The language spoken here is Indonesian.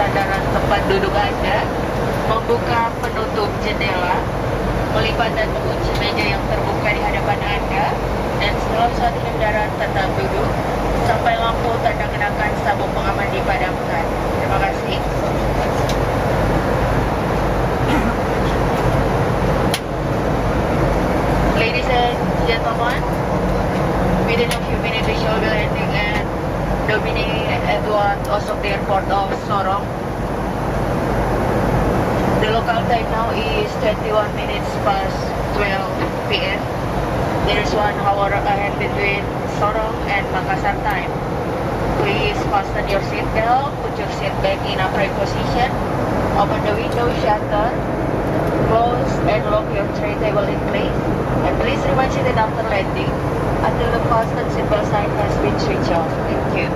sandaran tempat duduk Anda, membuka penutup jendela, melipat dan mengunci meja yang terbuka di hadapan Anda, dan setelah saat kendaraan tetap duduk sampai lampu tanda kenakan sabuk pengaman dipadamkan. Terima kasih. Ladies and gentlemen, within a few minutes we shall be landing at Dominic Edward Osok, the airport of Sorong. The local time now is 21 minutes past 12 p.m. There is 1 hour ahead between Sorong and Makassar time. Please fasten your seatbelt, put your seat back in upright position, open the window shutter, close and lock your tray table in place, and please remain seated after landing until the fasten seatbelt sign has been switched off. Thank you.